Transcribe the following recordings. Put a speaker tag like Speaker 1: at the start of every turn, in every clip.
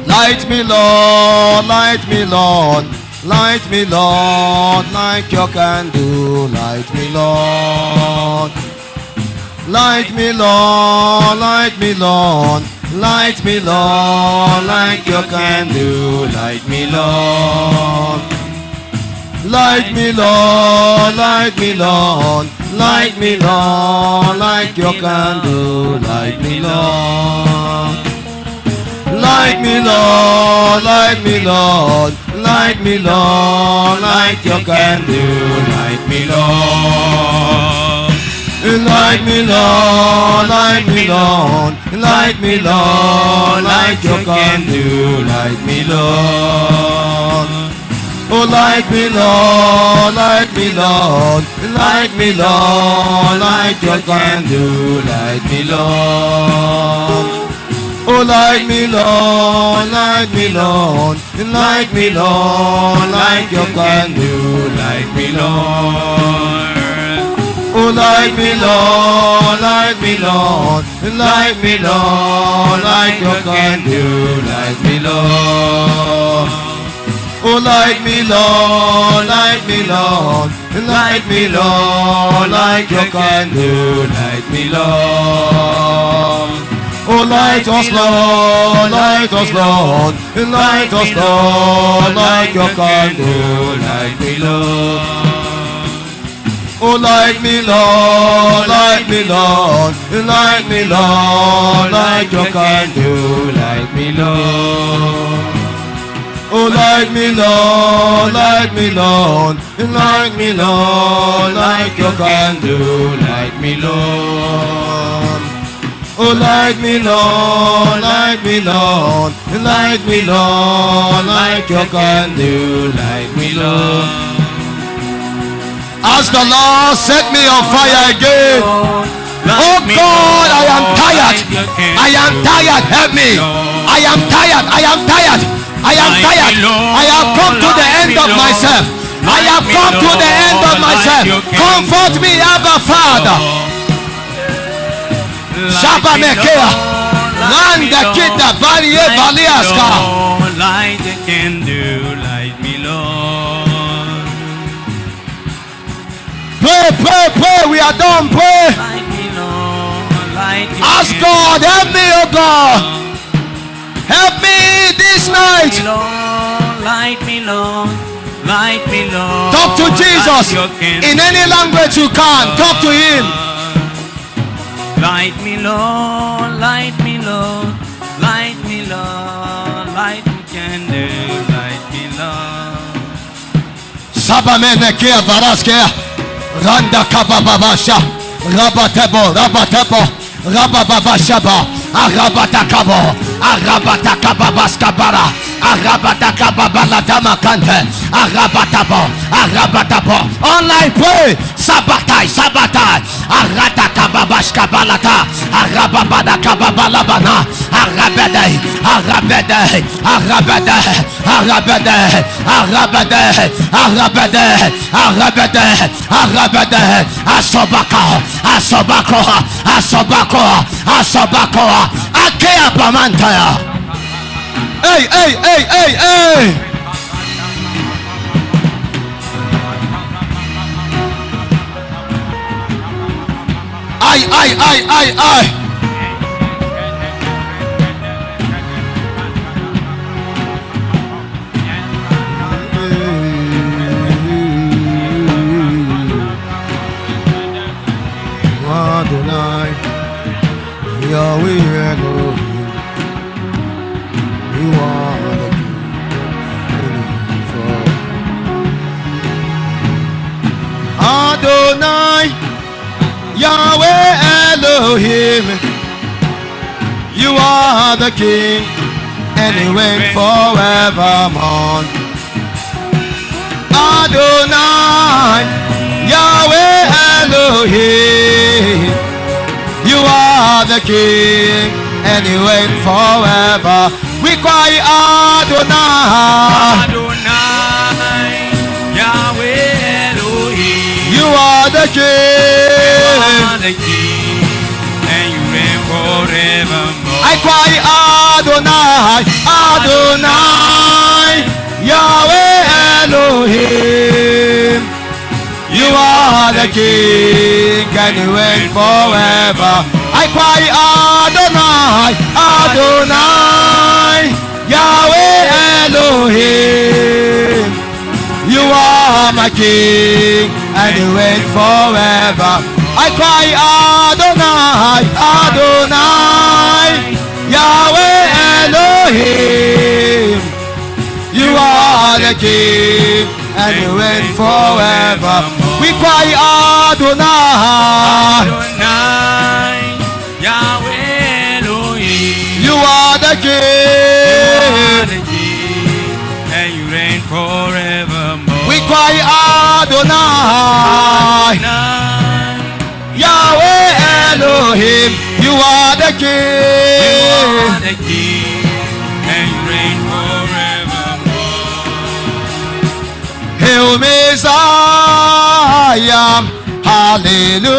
Speaker 1: Light me, Lord, light me, Lord. Light me, Lord, like your candle. Light me, Lord. Light me, Lord, light me, Lord. Light me, Lord, like your candle. Light me, Lord. Light me, Lord, light me, Lord. Light me, Lord, like your candle. Light me, Lord. Light me, Lord, light me, Lord. Light me, Lord, like your candle. Light me, Lord. Light me, Lord, light me, Lord. Light me, Lord, like your candle. Light me, Lord. Oh, light me, Lord, light me, Lord. Light me, Lord, like your candle. Light me, Lord. Oh, light me, Lord, light me, Lord. Light me, Lord, like your candle. Light me, Lord. Oh, light me, Lord, light me, Lord. Light me, Lord, like your candle. Light me, Lord. Oh, light me, Lord, light me, Lord. Light me, Lord, like your candle. Light me, Lord. Oh, light us, Lord, light us, Lord. Light us, Lord, like your candle. Light me, Lord. Oh, light me, Lord, light me, Lord. Light me, Lord, like your candle. Light me, Lord. Oh, light me, Lord, light me, Lord. Light me, Lord, like your candle. Light me, Lord. Oh, light me, Lord, light me, Lord. Light me, Lord, like your candle. Light me, Lord. Ask the Lord, set me on fire again. Oh God, I am tired. I am tired. Help me. I am tired. I am tired. I am tired. I have come to the end of myself. I have come to the end of myself. Comfort me, Abba Father. Shaba Mekea. Randa Kita Barie Valiaska.
Speaker 2: Light the candle, light me, Lord.
Speaker 1: Pray, pray, pray. We are done. Pray.
Speaker 2: Light me, Lord. Light me,
Speaker 1: ask God, help me, oh God. Help me this night.
Speaker 2: Light me, Lord. Light me, Lord.
Speaker 1: Talk to Jesus in any language you can. Talk to him.
Speaker 2: Light me, Lord. Light me, Lord. Light me, Lord. Light me, candle. Light me, Lord.
Speaker 1: Sabamene kia varaskea. Randa kabababasha. Rabatebo, rabatebo. Rabababashaba. Arabatakabo. Arabatakababaskabara. Arabatakababalatama-kante. Arabatabo. Online pray. Sabatai. Aratakababashkabalata. Arababadakababalabana. Arabede. Asobako. Akea pamantaya. Hey. Ay. Adonai, Yahweh Elohim, you are the King for Adonai, Yahweh Elohim, you are the King, and you reign forevermore. Adonai, Yahweh Elohim, you are the King, and you reign forever. We cry Adonai,
Speaker 2: Yahweh Elohim,
Speaker 1: you are the King,
Speaker 2: and you reign forevermore.
Speaker 1: I cry Adonai, Elohim. You are the King and you reign forever. I cry Adonai, Adonai, Yahweh Elohim. You are my King and you reign forever. I cry Adonai, Adonai, Yahweh Elohim. You are the King and you reign forever. We cry Adonai,
Speaker 2: Adonai, Yahweh Elohim.
Speaker 1: you are the King,
Speaker 2: and you reign forevermore.
Speaker 1: we cry Adonai, Yahweh Elohim. You are the King,
Speaker 2: You are the King, and you reign forevermore.
Speaker 1: Hail Messiah, hallelujah.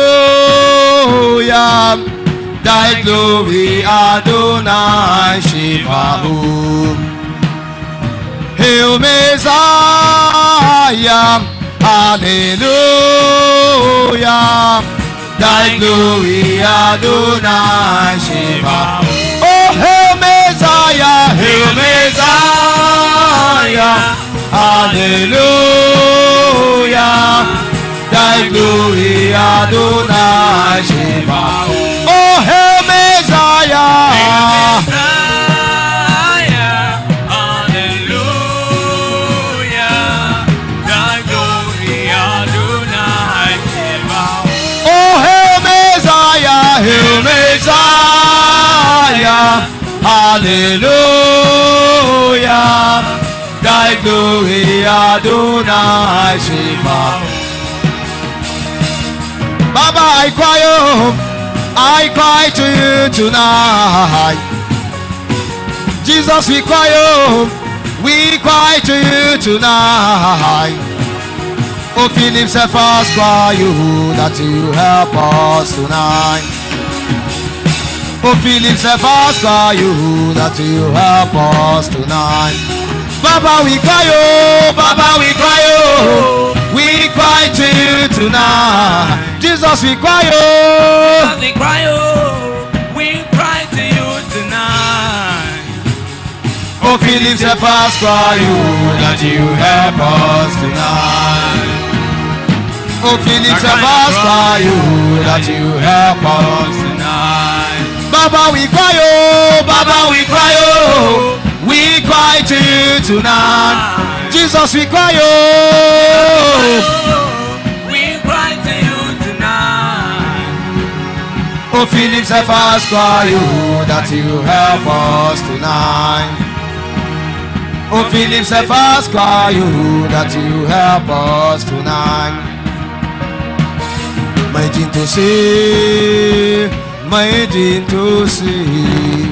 Speaker 1: Thy glory Adonai Shivahu. Hail Messiah, hallelujah. Thy glory Adonai Shivahu. Oh, hail Messiah, hail Messiah, hallelujah. Thy glory Adonai Shivahu. Oh, hail Messiah,
Speaker 2: Hallelujah, thy glory Adonai Shivahu.
Speaker 1: oh, hail Messiah, hail Messiah, hallelujah. Thy glory Adonai Shivahu. Baba, I cry, oh, I cry to you tonight. Jesus, we cry, oh, we cry to you tonight. Oh, Philip Cephas, cry you that you help us tonight. Oh, Philip Cephas, cry you that you help us tonight. Baba, we cry, oh, Baba, we cry, oh, we cry to you tonight. Jesus, we cry, oh,
Speaker 2: We cry, oh, we cry to you tonight.
Speaker 1: oh, Philip Cephas, cry you that you help us tonight. Oh, Philip Cephas, cry you that you help us
Speaker 2: tonight.
Speaker 1: Baba, we cry, oh, Baba, we cry, oh, we cry to you tonight. Jesus, we cry, oh,
Speaker 2: we cry to you tonight.
Speaker 1: oh, Philip Cephas, cry you that you help us tonight. Oh, Philip Cephas, cry you that you help us tonight. My gene to see, my gene to see,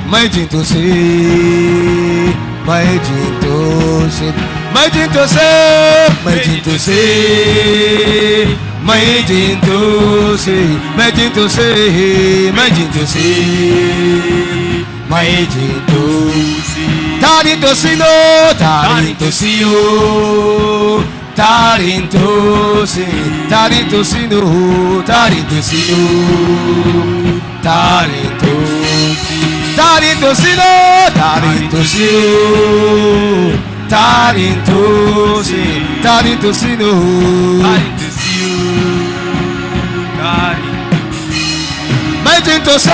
Speaker 1: my gene to see, my gene to see, my gene to see, my gene to see, my gene to see, my gene to see, my gene to see, my gene to see. Tarin to see, no, tarin to see you. Tarin to see, tarin to see, no, tarin to see you. Tarin to see, tarin to see, no, tarin to see you. Tarin to see, tarin to see, no.
Speaker 2: Tarin to see you. Tarin.
Speaker 1: My gene to see,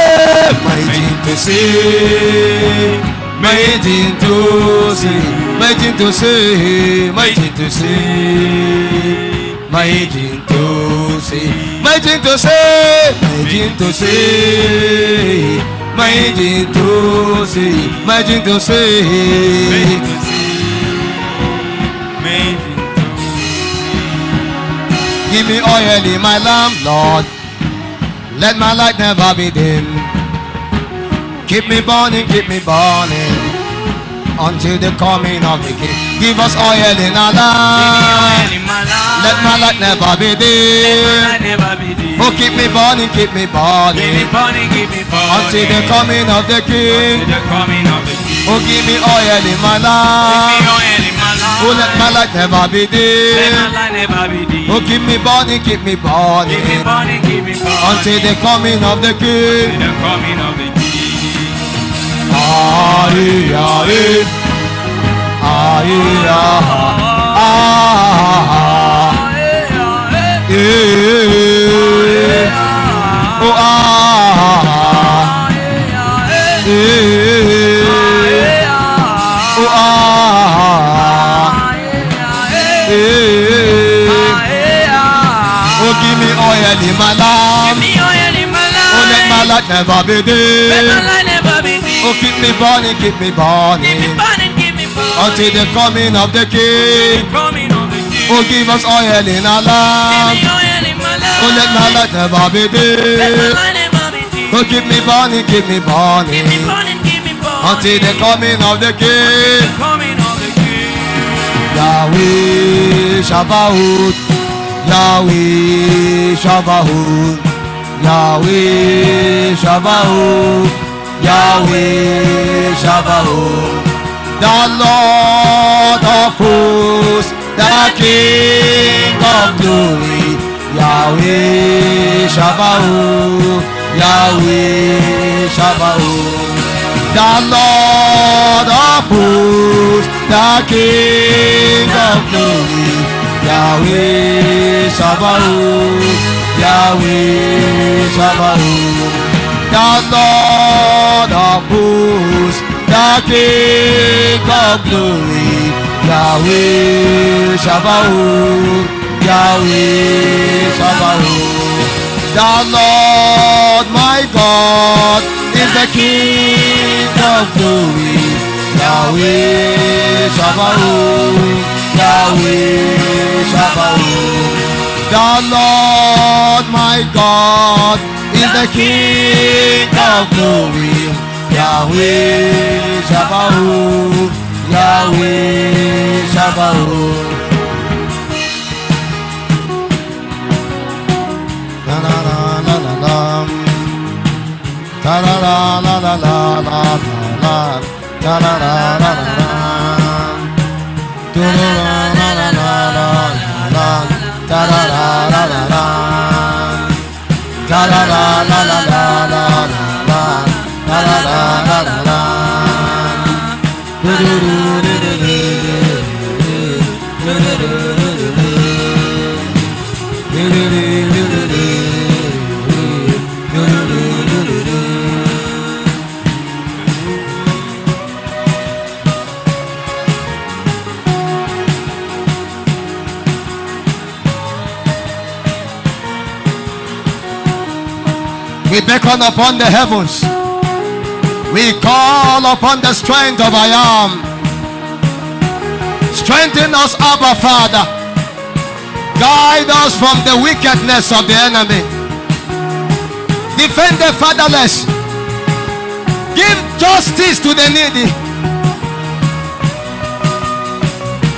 Speaker 1: my gene to see, my gene to see, my gene to see, my gene to see, my gene to see, my gene to see, my gene to see, my gene to see, my gene to see. Give me oil in my lamp, Lord. Let my light never be dim. Keep me burning until the coming of the King. Give us oil in our lamp. Let my light never be dim. Oh, keep me burning until the coming of the King. Oh, give me oil in my lamp. Oh, let my light never be
Speaker 2: Let
Speaker 1: dim.
Speaker 2: my light never be dim.
Speaker 1: Oh, keep me burning, keep me burning.
Speaker 2: Keep me burning, keep me burning.
Speaker 1: Until the coming of the King.
Speaker 2: Until the coming of the King.
Speaker 1: Aye, aye. Aye, oh, oh, give me oil in my lamp. Oh, let my light never be dim. Oh, keep me burning, keep me burning. Until the coming of the King. Oh, give us oil in our lamp. Oh, let my light never be dim. Oh, keep me burning, keep me burning. Until the coming of the King. Yahweh Shabbat, Yahweh Shabbat, Yahweh Shabbat, Yahweh Shabbat. The Lord of hosts, the King of glory, Yahweh Shabbat, Yahweh Shabbat. The Lord of hosts, the King of glory, Yahweh Shabbat, Yahweh Shabbat. The Lord of hosts, the King of glory, Yahweh Shabbat, Yahweh Shabbat. The Lord my God is the King of glory, Yahweh Shabbat, Yahweh Shabbat. The Lord my God is the King of glory, Yahweh Shabbat, Yahweh Shabbat. La la la la la la, la la la la la la la la, la la la la la la, la la la la la la, la la la la la la, la la la la la la la la. La la la la la la. Do do do do do do do do do We beckon upon the heavens. We call upon the strength of I am. Strengthen us, Abba Father. Guide us from the wickedness of the enemy. Defend the fatherless. Give justice to the needy.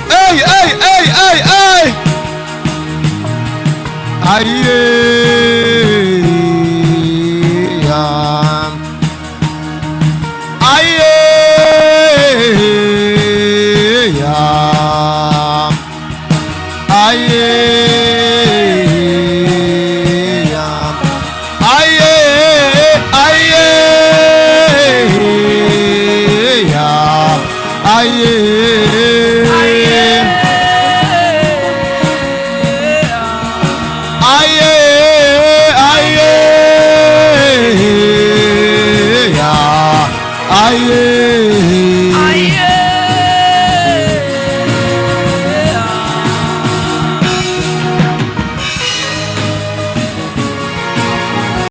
Speaker 1: Hey, hey, hey, hey, hey. Aye. Aye.